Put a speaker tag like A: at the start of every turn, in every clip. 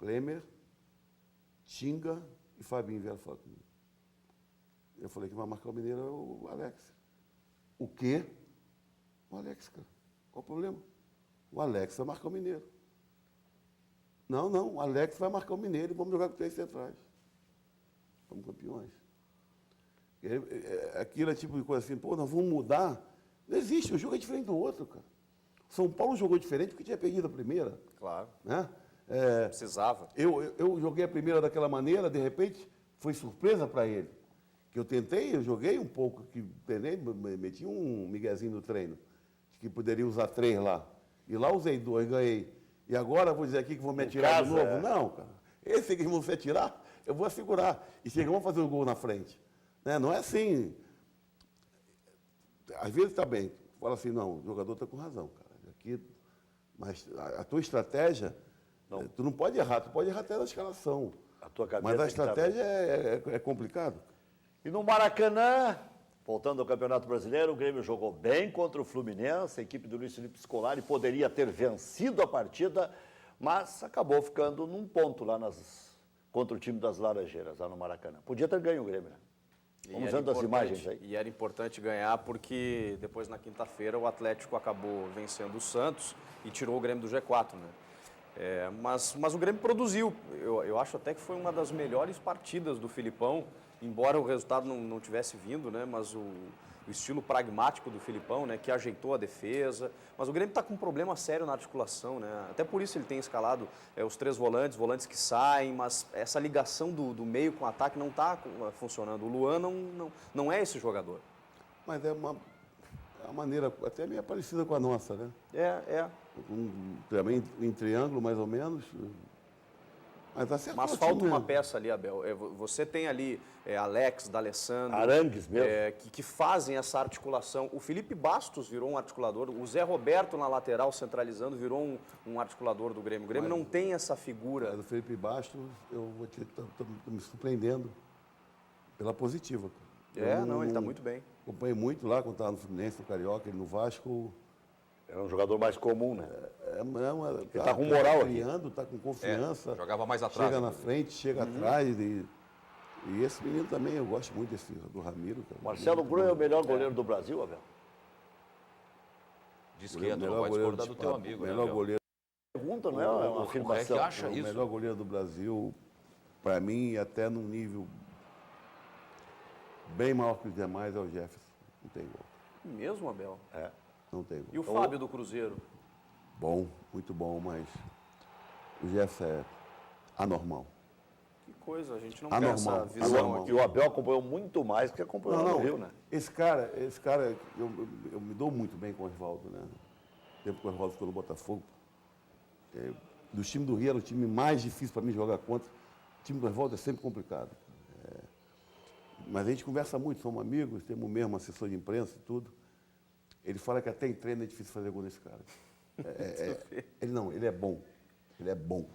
A: Klemer, Tinga e Fabinho vieram falar comigo. Eu falei que vai marcar o Mineiro é o Alex. O quê? O Alex, cara. Qual o problema? O Alex vai marcar o Mineiro. Não, o Alex vai marcar o Mineiro e vamos jogar com 3 centrais. Somos campeões. Aquilo é tipo de coisa assim, pô, nós vamos mudar. Não existe, o jogo é diferente do outro, cara. São Paulo jogou diferente porque tinha perdido a primeira.
B: Claro.
A: Né?
B: Precisava.
A: Eu joguei a primeira daquela maneira, de repente, foi surpresa para ele. Que eu joguei um pouco, que penei, meti um miguezinho no treino, que poderia usar 3 lá. E lá usei 2, ganhei. E agora vou dizer aqui que vou me atirar de novo? Não, cara. Esse que vão se atirar, eu vou assegurar. E chegamos a fazer um gol na frente. Né? Não é assim. Às vezes está bem. Fala assim, não, o jogador está com razão, cara. Aqui, mas a tua estratégia, tu não pode errar, tu pode errar até na escalação. Mas a estratégia é complicado.
C: E no Maracanã, voltando ao Campeonato Brasileiro, o Grêmio jogou bem contra o Fluminense, a equipe do Luiz Felipe Scolari poderia ter vencido a partida, mas acabou ficando num ponto lá contra o time das Laranjeiras, lá no Maracanã. Podia ter ganho o Grêmio, né? Vamos vendo as imagens aí.
B: E era importante ganhar porque depois, na quinta-feira, o Atlético acabou vencendo o Santos e tirou o Grêmio do G4, né? Mas o Grêmio produziu. Eu acho até que foi uma das melhores partidas do Filipão, embora o resultado não tivesse vindo, né? Mas o estilo pragmático do Filipão, né? Que ajeitou a defesa. Mas o Grêmio está com um problema sério na articulação, né? Até por isso ele tem escalado os 3 volantes que saem, mas essa ligação do meio com o ataque não está funcionando. O Luan não é esse jogador.
A: Mas é uma maneira até meio parecida com a nossa, né? Também em triângulo, mais ou menos.
B: Mas falta uma peça ali, Abel. Você tem ali Alex, D'Alessandro,
C: Arangues mesmo.
B: Que fazem essa articulação. O Felipe Bastos virou um articulador. O Zé Roberto na lateral, centralizando, virou um articulador do Grêmio. O Grêmio não tem essa figura.
A: Mas o Felipe Bastos, eu vou te tô me surpreendendo pela positiva.
B: Ele está muito bem.
A: Acompanhei muito lá quando estava no Fluminense, no Carioca, ele no Vasco.
C: Era um jogador mais comum, né?
A: Ele
C: está com moral aqui.
A: Está com confiança.
D: Jogava mais atrás.
A: Chega na frente, chega atrás. E esse menino também, eu gosto muito do Ramiro. Cara.
C: Marcelo Gruen é o melhor goleiro do Brasil, Abel?
D: Diz que não vai discordar do teu amigo,
A: melhor goleiro.
C: Pergunta, não é uma afirmação.
D: O acha isso?
A: O melhor goleiro do Brasil, para mim, até num nível bem maior que os demais, é o Jefferson. Não tem igual.
B: Mesmo, Abel?
A: Não tem igual.
B: E o Fábio do Cruzeiro?
A: Bom, muito bom, mas o Jefferson é anormal.
B: Que coisa, a gente não tem essa visão
A: anormal.
B: aqui.
C: E o Abel acompanhou muito mais do que acompanhou no Rio, né?
A: Esse cara, eu me dou muito bem com o Oswaldo, né? O tempo que o Oswaldo ficou no Botafogo. Do time do Rio era o time mais difícil para mim jogar contra. O time do Oswaldo é sempre complicado. Mas a gente conversa muito, somos amigos, temos mesmo assessor de imprensa e tudo. Ele fala que até em treino é difícil fazer gol nesse cara. Ele é bom. Ele é bom.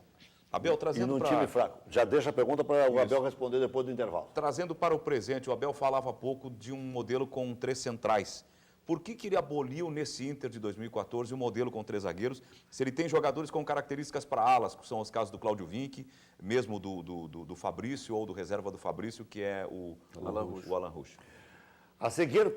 D: Abel, trazendo
C: e num time fraco. Já deixa a pergunta para o Abel responder depois do intervalo.
D: Trazendo para o presente, o Abel falava há pouco de um modelo com 3 centrais. Por que ele aboliu nesse Inter de 2014 o modelo com 3 zagueiros, se ele tem jogadores com características para alas, que são os casos do Cláudio Vinck, mesmo do Fabrício ou do reserva do Fabrício, que é o Alan Rusch.
C: A seguir,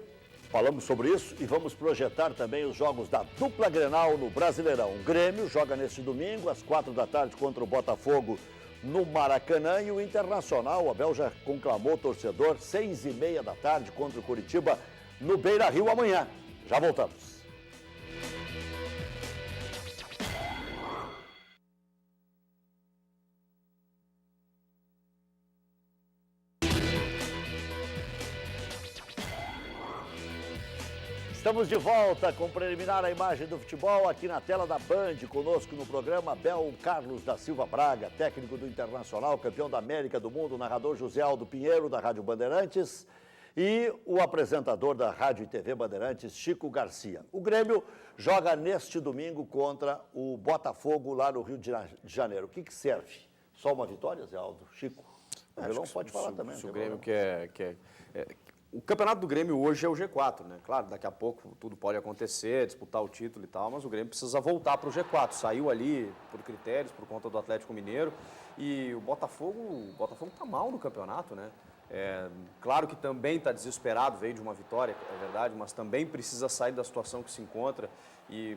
C: falamos sobre isso e vamos projetar também os jogos da dupla Grenal no Brasileirão. O Grêmio joga neste domingo, às 4 da tarde, contra o Botafogo no Maracanã. E o Internacional, o Abel já conclamou o torcedor, 6h30 da tarde, contra o Coritiba no Beira-Rio amanhã. Já voltamos. Estamos de volta com o preliminar a imagem do futebol aqui na tela da Band, conosco no programa Abel Carlos da Silva Braga, técnico do Internacional, campeão da América do Mundo, narrador José Aldo Pinheiro, da Rádio Bandeirantes, e o apresentador da Rádio e TV Bandeirantes, Chico Garcia. O Grêmio joga neste domingo contra o Botafogo lá no Rio de Janeiro. O que serve? Só uma vitória, Zé Aldo? Chico? O Abelão pode falar também.
B: Se o Grêmio quer O campeonato do Grêmio hoje é o G4, né? Claro, daqui a pouco tudo pode acontecer, disputar o título e tal, mas o Grêmio precisa voltar para o G4. Saiu ali por critérios, por conta do Atlético Mineiro, e o Botafogo tá mal no campeonato, né? Claro que também está desesperado, veio de uma vitória, é verdade, mas também precisa sair da situação que se encontra.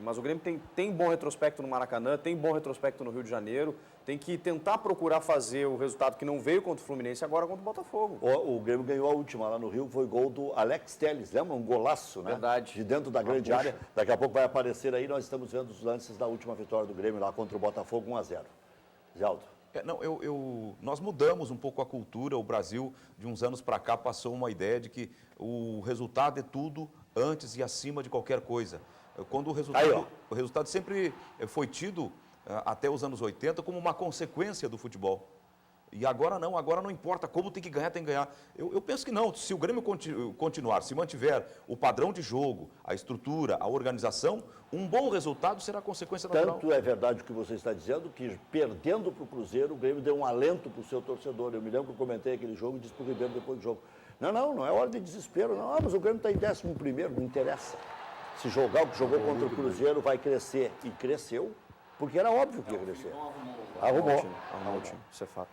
B: Mas o Grêmio tem bom retrospecto no Maracanã, tem bom retrospecto no Rio de Janeiro, tem que tentar procurar fazer o resultado que não veio contra o Fluminense, agora contra o Botafogo.
C: O Grêmio ganhou a última lá no Rio, foi gol do Alex Telles, lembra? Um golaço, né?
B: Verdade.
C: De dentro da grande área. Daqui a pouco vai aparecer aí, nós estamos vendo os lances da última vitória do Grêmio lá contra o Botafogo, 1-0. Zé Aldo.
D: Nós mudamos um pouco a cultura. O Brasil, de uns anos para cá, passou uma ideia de que o resultado é tudo antes e acima de qualquer coisa. Quando o resultado sempre foi tido, até os anos 80, como uma consequência do futebol. E agora não importa como, tem que ganhar. Eu penso que não, se o Grêmio continuar, se mantiver o padrão de jogo, a estrutura, a organização, um bom resultado será consequência natural.
C: Tanto é verdade o que você está dizendo, que perdendo para o Cruzeiro, o Grêmio deu um alento para o seu torcedor. Eu me lembro que eu comentei aquele jogo e disse para o Ribeiro depois do jogo, não é hora de desespero, não, mas o Grêmio está em 11º, não interessa. Se jogar o que jogou contra o Cruzeiro, vai crescer. E cresceu, porque era óbvio que ia crescer. Arrumou
B: o time, isso é fato.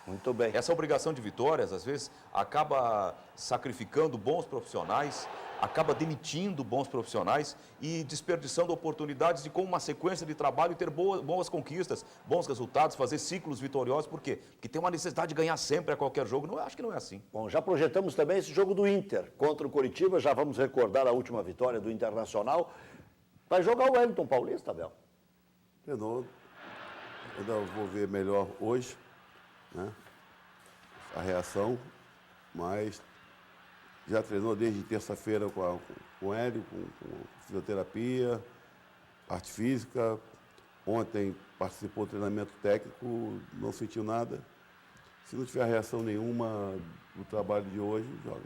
C: Muito bem.
D: Essa obrigação de vitórias, às vezes, acaba sacrificando bons profissionais, acaba demitindo bons profissionais e desperdiçando oportunidades de, com uma sequência de trabalho, ter boas conquistas, bons resultados, fazer ciclos vitoriosos. Por quê? Porque tem uma necessidade de ganhar sempre a qualquer jogo. Acho que não é assim.
C: Bom, já projetamos também esse jogo do Inter contra o Coritiba. Já vamos recordar a última vitória do Internacional. Vai jogar o Wellington Paulista, Abel?
A: Eu ainda vou ver melhor hoje, né? A reação, mas já treinou desde terça-feira com o Hélio, com fisioterapia, arte física. Ontem participou do treinamento técnico, não sentiu nada. Se não tiver reação nenhuma do trabalho de hoje, joga.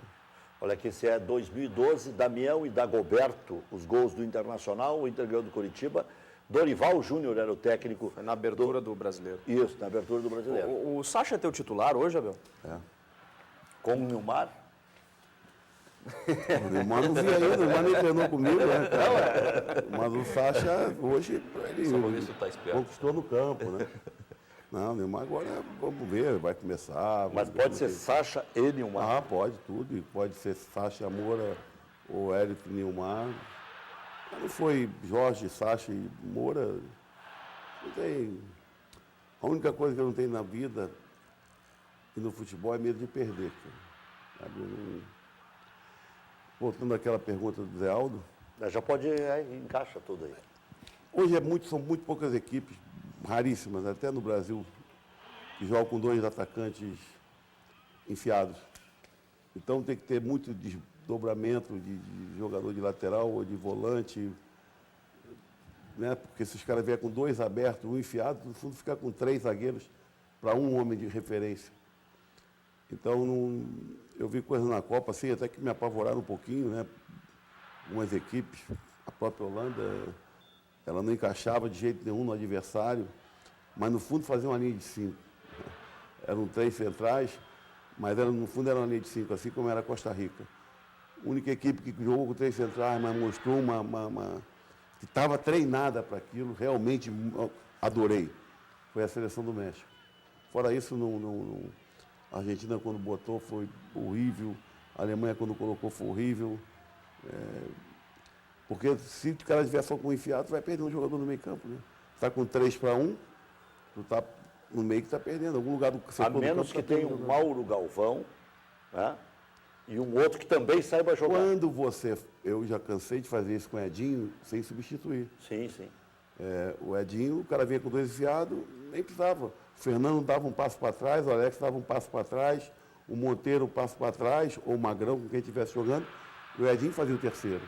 C: Olha que esse é 2012, Damião e Dagoberto, os gols do Internacional, o Inter ganhou do Coritiba. Dorival Júnior era o técnico.
B: Foi na abertura do Brasileiro.
C: Isso, na abertura do Brasileiro.
B: O Sacha é teu titular hoje, Abel?
A: É.
C: Com o Nilmar?
A: O Neymar não vi ainda, o Neymar nem treinou comigo, né? Mas o Sacha, hoje, ele conquistou no campo, né? Não, o Neymar agora, vamos ver, vai começar.
C: Mas pode ser Sacha e Nilmar?
A: Ah, pode, tudo. Pode ser Sacha, Moura ou Hélito Nilmar. Não foi Jorge, Sacha e Moura. Não tem. A única coisa que eu não tenho na vida e no futebol é medo de perder. Sabe? Voltando àquela pergunta do Zé Aldo.
C: Já pode, encaixa tudo aí.
A: Hoje são muito poucas equipes, raríssimas, até no Brasil, que jogam com 2 atacantes enfiados. Então tem que ter muito desdobramento de jogador de lateral ou de volante, né? Porque se os caras vierem com 2 abertos, um enfiado, no fundo ficar com 3 zagueiros para um homem de referência. Então eu vi coisas na Copa assim, até que me apavoraram um pouquinho, né? Algumas equipes, a própria Holanda, ela não encaixava de jeito nenhum no adversário, mas no fundo fazia uma linha de 5. Eram 3 centrais, mas no fundo era uma linha de 5, assim como era a Costa Rica. A única equipe que jogou com 3 centrais, mas mostrou que estava treinada para aquilo, realmente adorei, foi a seleção do México. Fora isso, a Argentina, quando botou, foi horrível. A Alemanha, quando colocou, foi horrível. Porque se o cara estiver só com um enfiado, tu vai perder um jogador no meio campo, né? Tu está com 3-1, tu está no meio que está perdendo. Algum lugar do
C: A menos que tenha um Mauro Galvão, né? E um outro que também saiba jogar.
A: Eu já cansei de fazer isso com o Edinho, sem substituir.
C: Sim, sim.
A: O Edinho, o cara vinha com 2 enfiados, nem precisava. O Fernando dava um passo para trás, o Alex dava um passo para trás, o Monteiro um passo para trás, ou o Magrão, com quem estivesse jogando, e o Edinho fazia o terceiro,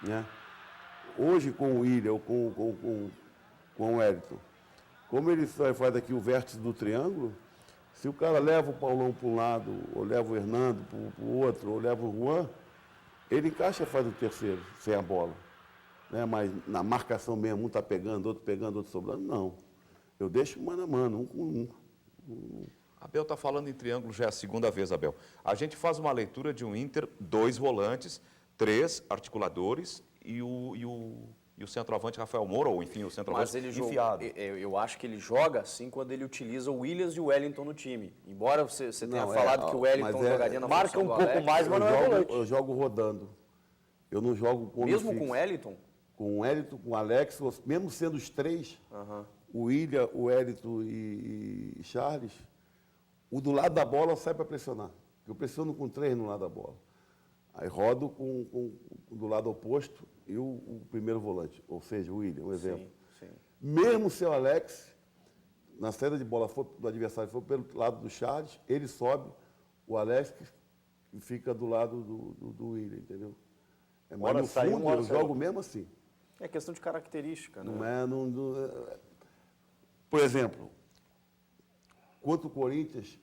A: né? Hoje, com o William ou com o Wellington, como ele faz aqui o vértice do triângulo, se o cara leva o Paulão para um lado, ou leva o Hernando para o outro, ou leva o Juan, ele encaixa e faz o terceiro, sem a bola. Né? Mas na marcação mesmo, um está pegando, outro sobrando, não. Eu deixo mano a mano, um com um.
D: Abel está falando em triângulo já é a segunda vez, Abel. A gente faz uma leitura de um Inter, 2 volantes, 3 articuladores e o centroavante Rafael Moura, ou enfim, o centroavante
B: Mas ele
D: enfiado.
B: eu acho que ele joga assim quando ele utiliza o Williams e o Wellington no time. Embora você tenha
A: Não,
B: falado que o Wellington
A: mas
B: jogaria na
C: marca
B: função
C: um
B: do
C: pouco
B: Alex.
C: mais, mas não é volante.
A: Eu jogo rodando. Eu não jogo com
B: Mesmo com o Wellington?
A: Com o Wellington, com o Alex, mesmo sendo os 3, o William, o Wellington e Charles, o do lado da bola sai para pressionar. Eu pressiono com 3 no lado da bola. Aí rodo com do lado oposto e o primeiro volante, ou seja, o William, um exemplo.
B: Sim, sim.
A: Mesmo se o Alex, na saída de bola do adversário, for pelo lado do Charles, ele sobe, o Alex fica do lado do William, entendeu? Mas
C: Hora
A: no
C: sai um,
A: fundo
C: hora
A: eu
C: sai
A: jogo
C: outro.
A: mesmo assim.
B: É questão de característica, né?
A: Não é. Por exemplo, contra o Corinthians,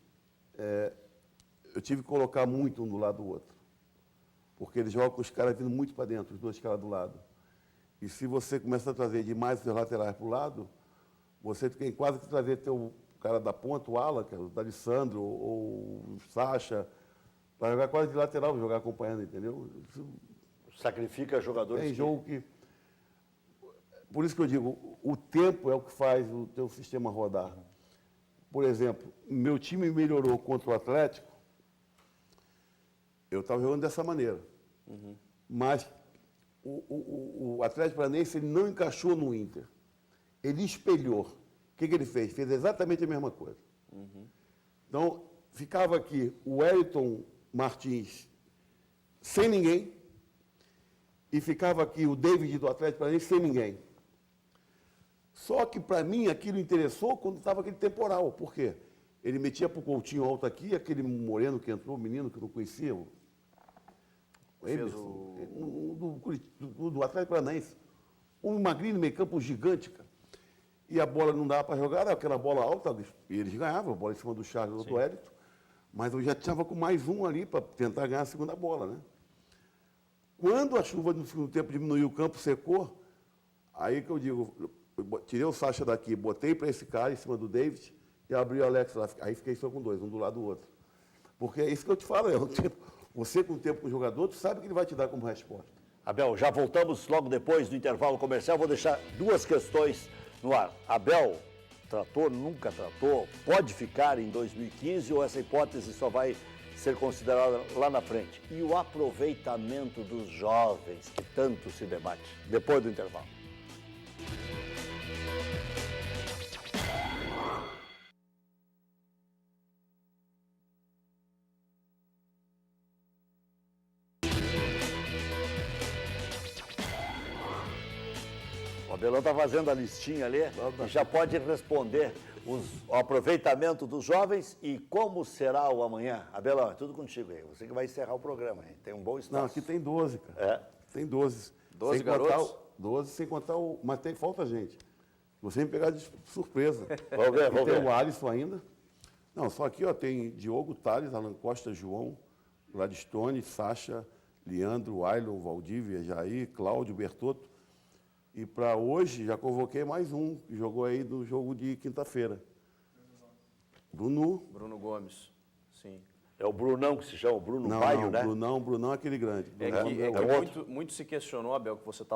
A: eu tive que colocar muito um do lado do outro. Porque eles jogam com os caras vindo muito para dentro, os 2 caras do lado. E se você começa a trazer demais os seus laterais para o lado, você tem quase que trazer teu cara da ponta, o ala, que é o D'Alessandro, ou o Sacha, para jogar quase de lateral, jogar acompanhando, entendeu? Isso
C: Sacrifica jogadores.
A: tem
C: que-
A: jogo que... Por isso que eu digo, o tempo é o que faz o teu sistema rodar. Por exemplo, meu time melhorou contra o Atlético, eu estava jogando dessa maneira. Mas o Atlético Paranaense ele não encaixou no Inter. Ele espelhou. O que ele fez? Fez exatamente a mesma coisa. Então, ficava aqui o Wellington Martins sem ninguém e ficava aqui o David do Atlético Paranaense sem ninguém. Só que, para mim, aquilo interessou quando estava aquele temporal. Por quê? Ele metia para o Coutinho alto aqui, aquele moreno que entrou, o menino que eu não conhecia, o Emerson, do Atlético Paranaense. Um magrinho no meio campo, um gigante, cara. E a bola não dava para jogar, era aquela bola alta, e eles ganhavam, a bola em cima do Charles ou do Wellington. Mas eu já estava com mais um ali para tentar ganhar a segunda bola, né? Quando a chuva no segundo tempo diminuiu, o campo secou, aí que eu digo, eu tirei o Sacha daqui, botei para esse cara em cima do David e abri o Alex lá. Aí fiquei só com 2, um do lado do outro. Porque é isso que eu te falo, você com o tempo com o jogador, tu sabe o que ele vai te dar como resposta.
C: Abel, já voltamos logo depois do intervalo comercial. Vou deixar 2 questões no ar. Abel, tratou, nunca tratou? Pode ficar em 2015 ou essa hipótese só vai ser considerada lá na frente? E o aproveitamento dos jovens, que tanto se debate, depois do intervalo. O Abelão está fazendo a listinha ali e já pode responder o aproveitamento dos jovens e como será o amanhã. Abelão, é tudo contigo aí. Você que vai encerrar o programa, hein? Tem um bom espaço.
A: Não, aqui tem 12, cara.
C: É.
A: Tem 12.
B: 12
A: Sem contar
B: garotos?
A: 12, sem contar o... Mas falta gente. Você me pegar de surpresa.
C: Vamos ver,
A: Aqui
C: vamos
A: tem
C: ver.
A: o Alisson ainda. Não, só aqui ó, tem Diogo, Thales, Alan Costa, João, Gladstone, Sacha, Leandro, Ailon, Valdívia, Jair, Cláudio, Bertotto. E para hoje já convoquei mais um, que jogou aí no jogo de quinta-feira. Bruno.
B: Bruno Gomes, sim.
C: É o Brunão que se chama, o Bruno
A: Não,
C: Baio,
A: não,
C: né?
A: Brunão é aquele grande.
B: É
A: Brunão
B: que,
A: é o outro.
B: muito se questionou, Abel, que você está